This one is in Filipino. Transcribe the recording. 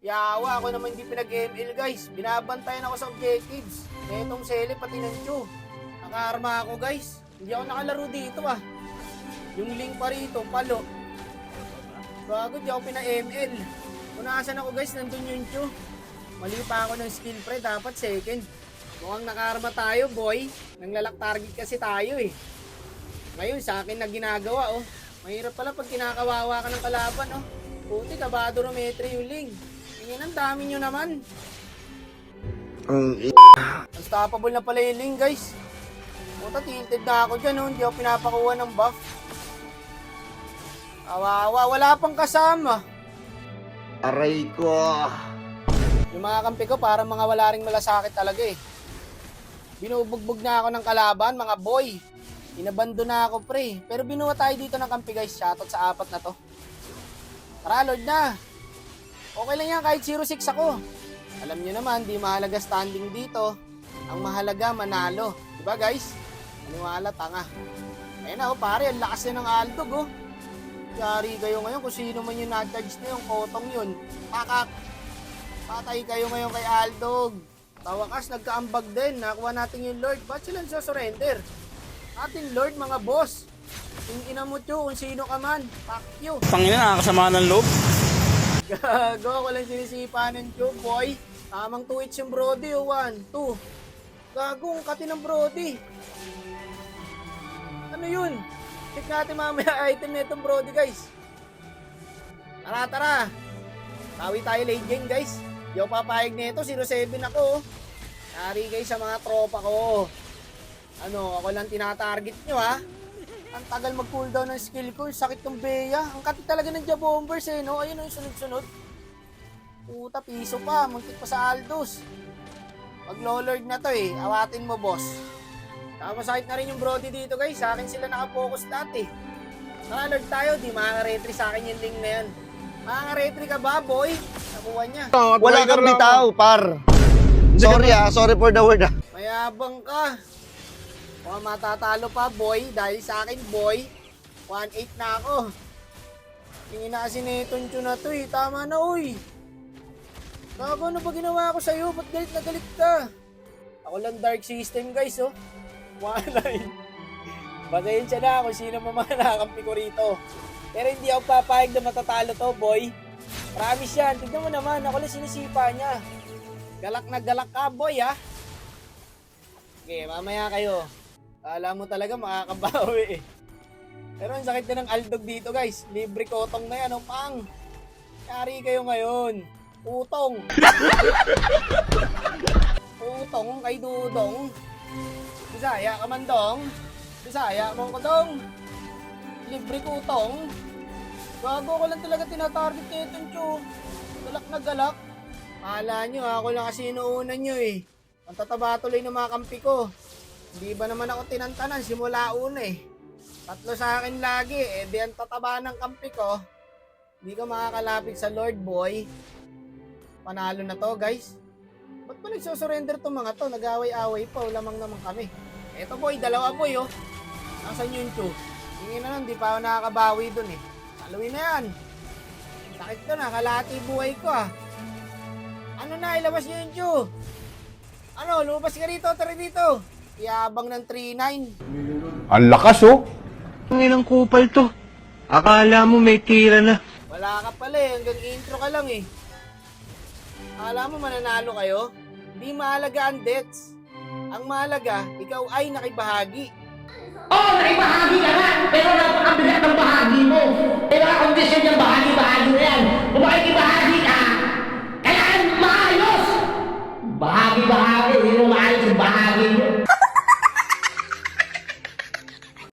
Yawa ako naman hindi pinag-ML guys. Binabantayan ako sa objectives. Netong Sele pati ng Chu. Nakaarma ako guys. Hindi ako nakalaro dito ah. Yung link pa rito, palo. Bago di ako pina-ML. Kung nakasan ako guys, nandun yung Chu. Mali pa ako ng skill pre, dapat second. Mukhang nakaarma tayo boy. Nanglalak target kasi tayo eh. Ngayon sa akin na ginagawa oh. Mahirap pala pag kinakawawa ka ng kalaban oh. Puti, kabado Rometri yung link. Tingin ang dami nyo naman. Unstoppable na pala yung link guys. Puta, tilted na ako dyan oh. Hindi ako pinapakuha ng buff. Kawawa, wala pang kasama. Aray ko. Yung mga kampi ko parang mga wala ring malasakit talaga eh. Binubugbog na ako ng kalaban, mga boy. Inabando na ako pre. Pero binuha tayo dito ng kampi guys. Shoutout sa 4 na to. Tara, Lord na. Okay lang yan kahit 0-6 ako. Alam nyo naman, di mahalaga standing dito. Ang mahalaga, manalo. Diba guys? Maniwala, tanga. Ayun na oh, pare, ang lakas na ng Aldog oh. Yari kayo ngayon kung sino man yung na-charge na yung kotong yun. Pakak. Patay kayo ngayon kay Aldog. Tawakas, nagkaambag din. Nakuha natin yung Lord. Ba't sila surrender? Ating Lord, mga boss. Yung inamot nyo kung sino ka man. Fuck you. Pangina, nakakasama ng loob. Gago, walang sinisipa ng tube, boy. Tamang 2 hits yung Brody, oh. 1, 2. Gago, ang kati ng Brody. Ano yun? Check natin mamaya item na itong Brody, guys. Tara, tara. Tawi tayo late game, guys. Di ako papayag nito, 0-7 ako. Nari guys sa mga tropa ko. Ano, ako lang tinatarget nyo ha. Ang tagal mag-cooldown ng skill ko, yung sakit ng Bea. Ang kati talaga ng Jabombers eh, no? Ayun yung sunod-sunod. Puta, piso pa, muntik pa sa Aldous. Mag-lolord na to eh, awatin mo boss. Masakit na rin yung Brody dito guys, sa akin sila nakapokus dati. Naka-lord tayo, di makaka-retry sa akin yung link na yan. Makaka-retry ka ba boy? Nakuha niya. Wala kang bitaw, par. Sorry sorry for the word ah. Mayabang ka. Mukhang matatalo pa boy, dahil sa akin boy, 1-8 na ako. Tingin na kasi netong tune na to eh, tama na uy. Gago, ano ba ginawa ko sa'yo? Ba't galit na galit ka? Ako lang dark system guys oh. 1-9. Pasensya na kung sino mga nakakampi ko rito. Pero hindi ako papayag na matatalo to boy. Promise yan, tignan mo naman, ako lang sinisipa niya. Galak na galak ka boy ha. Okay, mamaya kayo. Alam mo talaga makakabawi eh. Pero ang sakit na ng Aldog dito guys. Libre kotong na yan, oh, pang. Yari kayo ngayon. Utong. Utong kay Dudong. Bisaya ka man dong. Bisaya mo ko dong. Libre kotong. Gago ko lang talaga tinatarget nyo itong Chu. Galak na galak. Akala nyo ako lang kasi inuunan nyo eh. Ang tataba tuloy ng mga kampi ko. Hindi ba naman ako tinantanan simula una eh. 3 sa akin lagi eh. Di ang tataba ng kampi ko. Hindi ka makakalapit sa Lord boy. Panalo na to guys. Ba't pa nagsusurrender tong mga to? Nag-away-away pa. Lamang naman kami. Eto boy, dalawa boy oh. Nasaan yun Chu? Tingin na lang, di pa ako nakakabawi dun eh. Saluin na yan. Sakit to na, kalahati buhay ko ah. Ano na, ilabas nyo yun Chu? Ano, lumabas ka rito, tara dito. Iyabang ng 3-9. Ang lakas oh. Ang ilang kupal to. Akala mo may tira na. Wala ka pala eh, hanggang intro ka lang eh. Akala mo mananalo kayo? Hindi mahalaga ang deaths. Ang mahalaga, ikaw ay nakibahagi. Oo, nakibahagi ka na, pero napakabigat ng bahagi mo.